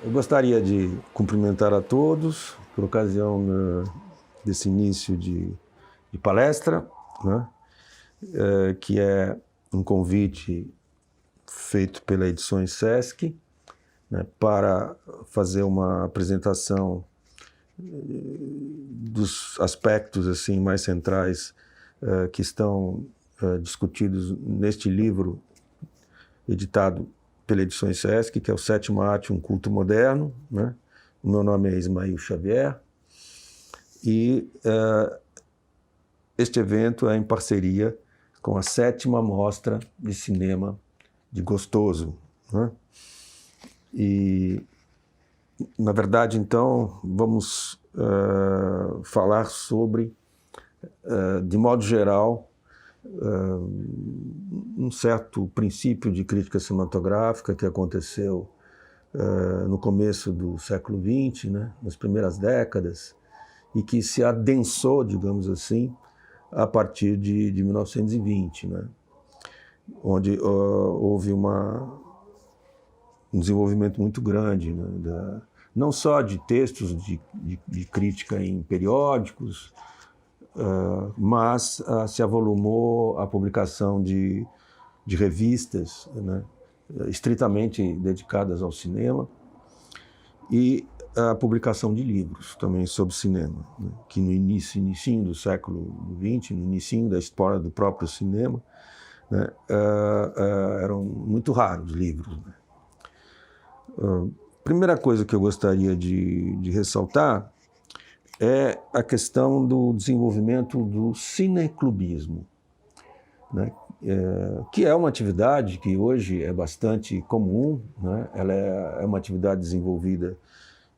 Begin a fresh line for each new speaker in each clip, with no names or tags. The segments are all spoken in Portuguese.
Eu gostaria de cumprimentar a todos por ocasião desse início de palestra, né? Que é um convite feito pela Edições Sesc, né, para fazer uma apresentação dos aspectos assim, mais centrais que estão discutidos neste livro editado pela Edições Sesc, que é o Sétima Arte, um culto moderno, né? O meu nome é Ismael Xavier e este evento é em parceria com a 7ª Mostra de Cinema de Gostoso, né? E, na verdade, então, vamos falar sobre, de modo geral, um certo princípio de crítica cinematográfica que aconteceu no começo do século XX, né, nas primeiras décadas, e que se adensou, digamos assim, a partir de 1920, né, onde houve um desenvolvimento muito grande, né, não só de textos de crítica em periódicos, mas se avolumou a publicação de revistas, né, estritamente dedicadas ao cinema, e a publicação de livros também sobre cinema, né, que no início do século XX, no início da história do próprio cinema, né, eram muito raros livros, né. Primeira coisa que eu gostaria de ressaltar é a questão do desenvolvimento do cineclubismo, né? Que é uma atividade que hoje é bastante comum, né? Ela é uma atividade desenvolvida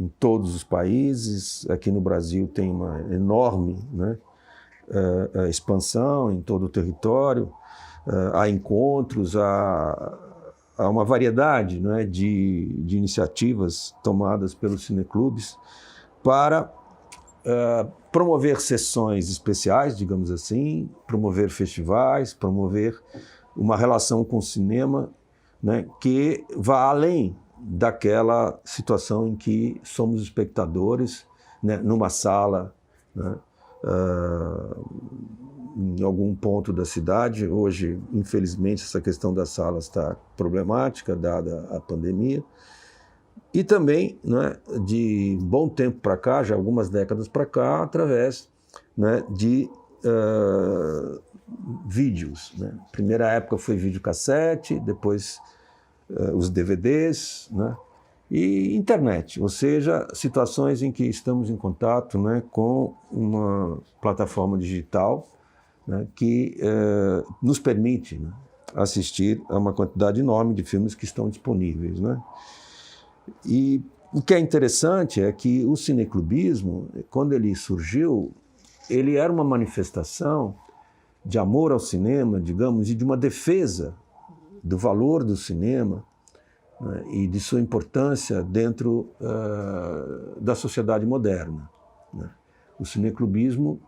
em todos os países. Aqui no Brasil tem uma enorme, né, expansão em todo o território. Há encontros, há uma variedade, né, de iniciativas tomadas pelos cineclubes para promover sessões especiais, digamos assim, promover festivais, promover uma relação com o cinema, né, que vá além daquela situação em que somos espectadores, né, numa sala, né, em algum ponto da cidade. Hoje, infelizmente, essa questão das salas está problemática, dada a pandemia. E também, né, de bom tempo para cá, já algumas décadas para cá, através, né, de vídeos, né? Primeira época foi videocassete, depois os DVDs, né, e internet, ou seja, situações em que estamos em contato, né, com uma plataforma digital, né, que nos permite, né, assistir a uma quantidade enorme de filmes que estão disponíveis, né? E o que é interessante é que o cineclubismo, quando ele surgiu, ele era uma manifestação de amor ao cinema, digamos, e de uma defesa do valor do cinema, né, e de sua importância dentro da sociedade moderna, né. O cineclubismo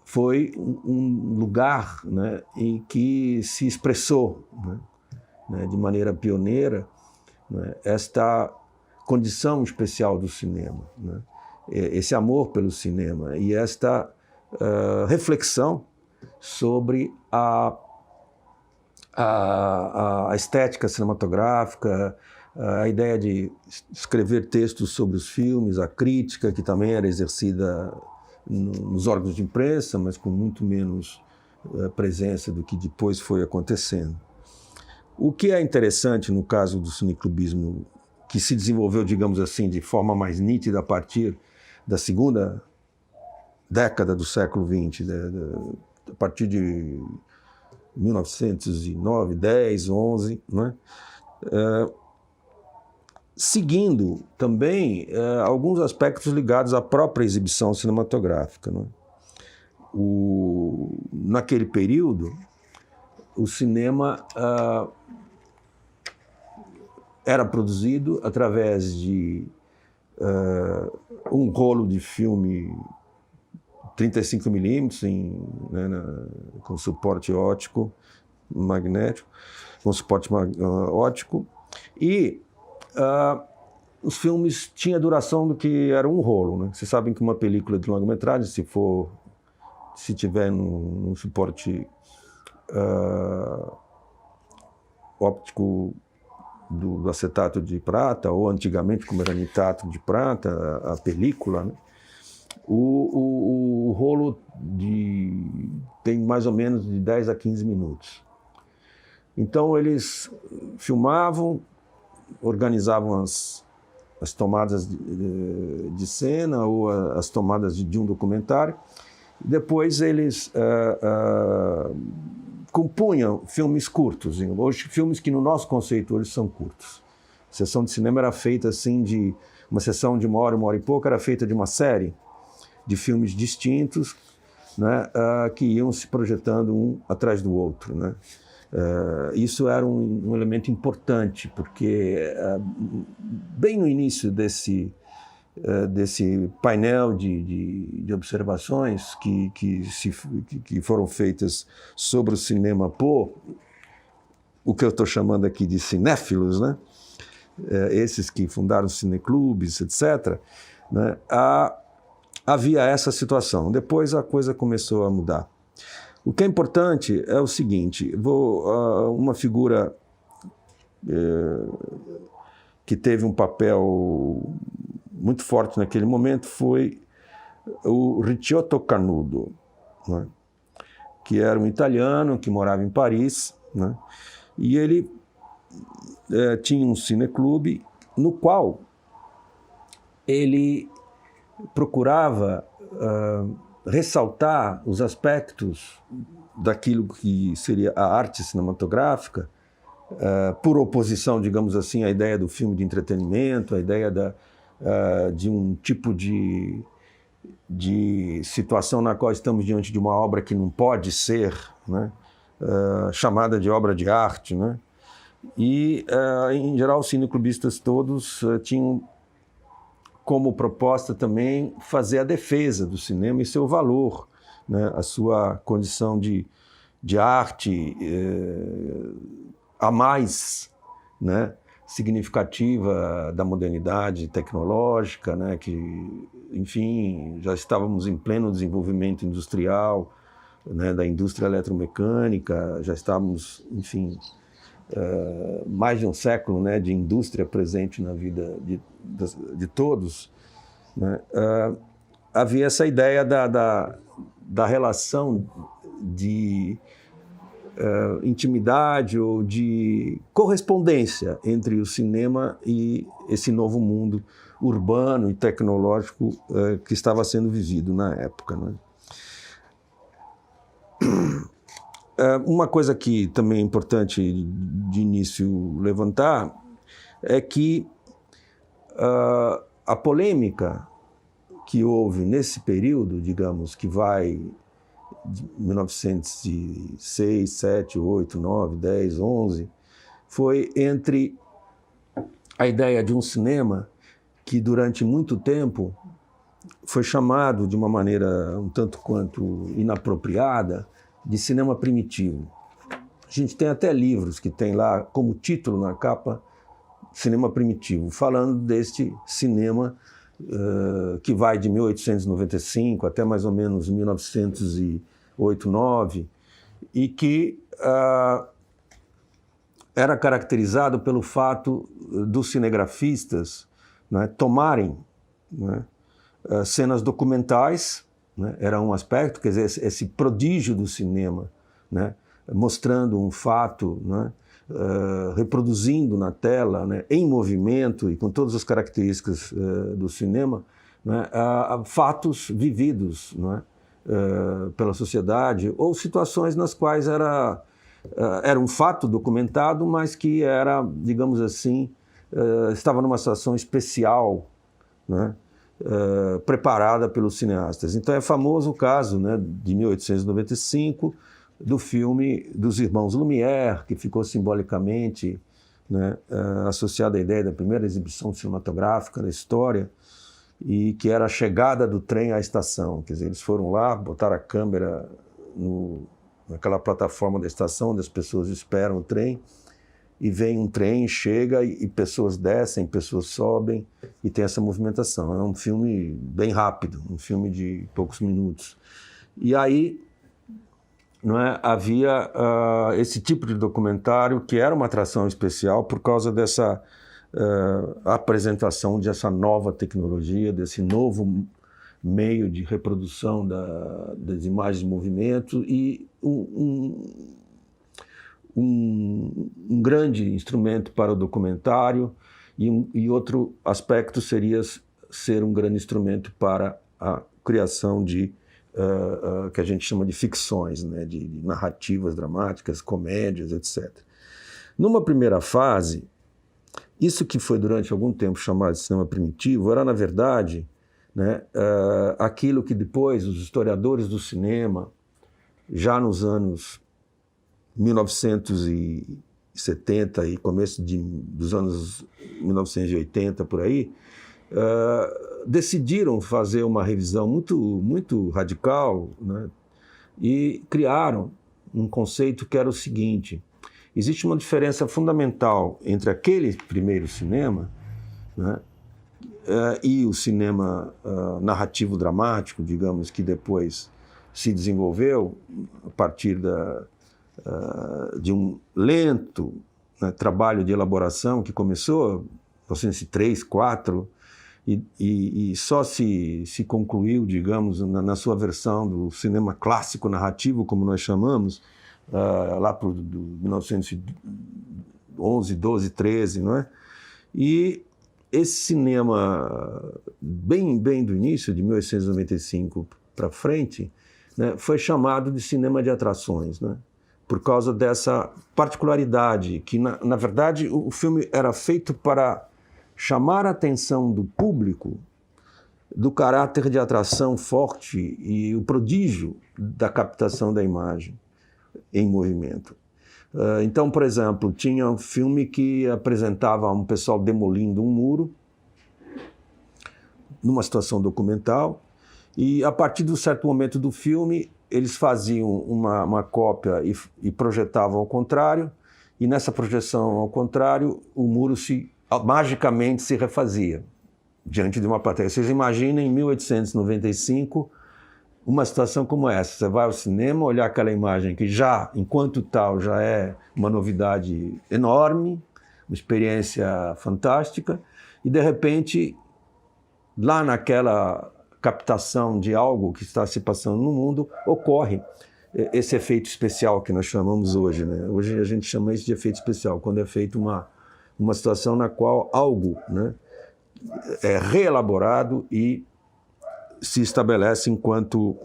foi um lugar, né, em que se expressou, né, de maneira pioneira, né, esta condição especial do cinema, né, esse amor pelo cinema e esta reflexão sobre a estética cinematográfica, a ideia de escrever textos sobre os filmes, a crítica, que também era exercida nos órgãos de imprensa, mas com muito menos presença do que depois foi acontecendo. O que é interessante no caso do cineclubismo, que se desenvolveu, digamos assim, de forma mais nítida a partir da segunda década do século XX, a partir de 1909, 10, 11, né? Seguindo também alguns aspectos ligados à própria exibição cinematográfica, né? Naquele período, o cinema era produzido através de um rolo de filme 35mm com suporte óptico, magnético, com suporte óptico, e os filmes tinham a duração do que era um rolo, né? Vocês sabem que uma película de longa-metragem, se tiver num suporte óptico do acetato de prata, ou antigamente como era nitrato de prata, a película, né? O rolo tem mais ou menos de 10 a 15 minutos. Então eles filmavam, organizavam as tomadas de cena ou as tomadas de um documentário, e depois eles compunham filmes curtos. Hoje, filmes que no nosso conceito hoje são curtos. A sessão de cinema era feita assim, uma sessão de uma hora e pouco, era feita de uma série de filmes distintos, né, que iam se projetando um atrás do outro, né? Isso era um elemento importante, porque bem no início desse painel de observações que foram feitas sobre o cinema por o que eu estou chamando aqui de cinéfilos, né? Esses que fundaram cineclubes, etc., né? Havia essa situação. Depois a coisa começou a mudar. O que é importante é o seguinte, uma figura que teve um papel muito forte naquele momento foi o Ricciotto Canudo, né? Que era um italiano que morava em Paris, né? E ele tinha um cineclube no qual ele procurava ressaltar os aspectos daquilo que seria a arte cinematográfica, por oposição, digamos assim, à ideia do filme de entretenimento, à ideia de um tipo de situação na qual estamos diante de uma obra que não pode ser, né, chamada de obra de arte, né? E, em geral, os cineclubistas todos tinham como proposta também fazer a defesa do cinema e seu valor, né, a sua condição de arte a mais, né, significativa da modernidade tecnológica, né, que, enfim, já estávamos em pleno desenvolvimento industrial, né, da indústria eletromecânica, já estávamos, enfim, mais de um século, né, de indústria presente na vida de todos, né? Havia essa ideia da relação de intimidade ou de correspondência entre o cinema e esse novo mundo urbano e tecnológico que estava sendo vivido na época, né? Uma coisa que também é importante de início levantar é que a polêmica que houve nesse período, digamos, que vai de 1906, 7, 8, 9, 10, 11, foi entre a ideia de um cinema que durante muito tempo foi chamado de uma maneira um tanto quanto inapropriada de cinema primitivo. A gente tem até livros que tem lá como título na capa cinema primitivo, falando deste cinema que vai de 1895 até mais ou menos 1908, 9, e que era caracterizado pelo fato dos cinegrafistas, né, tomarem, né, cenas documentais, né, era um aspecto, quer dizer, esse prodígio do cinema, né, mostrando um fato, né, reproduzindo na tela, né, em movimento e com todas as características do cinema, né, fatos vividos, né, pela sociedade, ou situações nas quais era um fato documentado, mas que era, digamos assim, estava numa situação especial, né, preparada pelos cineastas. Então é famoso o caso, né, de 1895, do filme dos irmãos Lumière, que ficou simbolicamente, né, associado à ideia da primeira exibição cinematográfica da história, e que era a chegada do trem à estação. Quer dizer, eles foram lá, botaram a câmera naquela plataforma da estação, onde as pessoas esperam o trem, e vem um trem, chega e pessoas descem, pessoas sobem e tem essa movimentação. É um filme bem rápido, um filme de poucos minutos. E aí, não é, havia esse tipo de documentário que era uma atração especial por causa dessa apresentação dessa nova tecnologia, desse novo meio de reprodução das imagens de movimento e um grande instrumento para o documentário e outro aspecto seria ser um grande instrumento para a criação de que a gente chama de ficções, né, de narrativas dramáticas, comédias, etc. Numa primeira fase, isso que foi durante algum tempo chamado de cinema primitivo era, na verdade, né, aquilo que depois os historiadores do cinema, já nos anos 1970 e começo dos anos 1980, por aí, decidiram fazer uma revisão muito radical, né, e criaram um conceito que era o seguinte: existe uma diferença fundamental entre aquele primeiro cinema, né, e o cinema narrativo dramático, digamos, que depois se desenvolveu a partir de um lento, né, trabalho de elaboração que começou em 1903, 1904, e só se concluiu, digamos, na sua versão do cinema clássico narrativo, como nós chamamos, lá por 1911, 12, 13, não é? E esse cinema, bem do início, de 1895 para frente, né, foi chamado de cinema de atrações, né? Por causa dessa particularidade, que, na verdade, o filme era feito para chamar a atenção do público do caráter de atração forte e o prodígio da captação da imagem em movimento. Então, por exemplo, tinha um filme que apresentava um pessoal demolindo um muro, numa situação documental, e a partir de um certo momento do filme, eles faziam uma cópia e projetavam ao contrário, e nessa projeção ao contrário, o muro magicamente se refazia diante de uma plateia. Vocês imaginem, em 1895, uma situação como essa. Você vai ao cinema, olhar aquela imagem que já, enquanto tal, já é uma novidade enorme, uma experiência fantástica, e de repente, lá naquela captação de algo que está se passando no mundo, ocorre esse efeito especial que nós chamamos hoje, né? Hoje a gente chama isso de efeito especial, quando é feita uma situação na qual algo, né, é reelaborado e se estabelece enquanto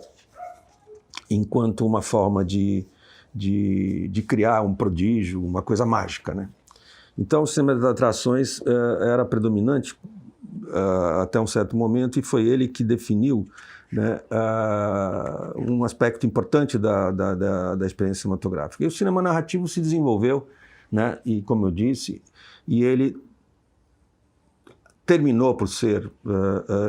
uma forma de criar um prodígio, uma coisa mágica, né? Então o cinema das atrações era predominante até um certo momento, e foi ele que definiu, né, um aspecto importante da experiência cinematográfica. E o cinema narrativo se desenvolveu, né, e como eu disse, e ele terminou por ser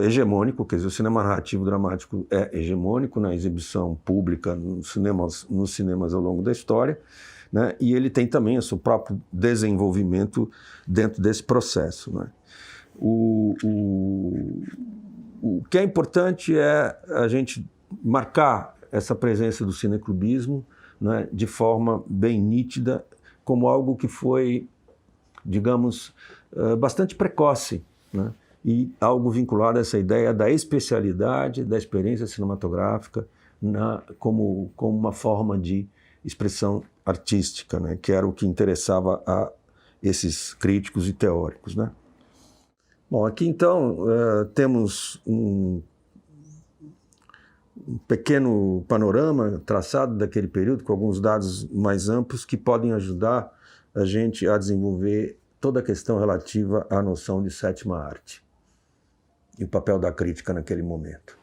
hegemônico, quer dizer, o cinema narrativo dramático é hegemônico na exibição pública nos cinemas ao longo da história, né, e ele tem também o seu próprio desenvolvimento dentro desse processo, né. O que é importante é a gente marcar essa presença do cineclubismo, né, de forma bem nítida, como algo que foi, digamos, bastante precoce, né, e algo vinculado a essa ideia da especialidade da experiência cinematográfica como uma forma de expressão artística, né, que era o que interessava a esses críticos e teóricos, né. Bom, aqui então temos um pequeno panorama traçado daquele período, com alguns dados mais amplos que podem ajudar a gente a desenvolver toda a questão relativa à noção de sétima arte e o papel da crítica naquele momento.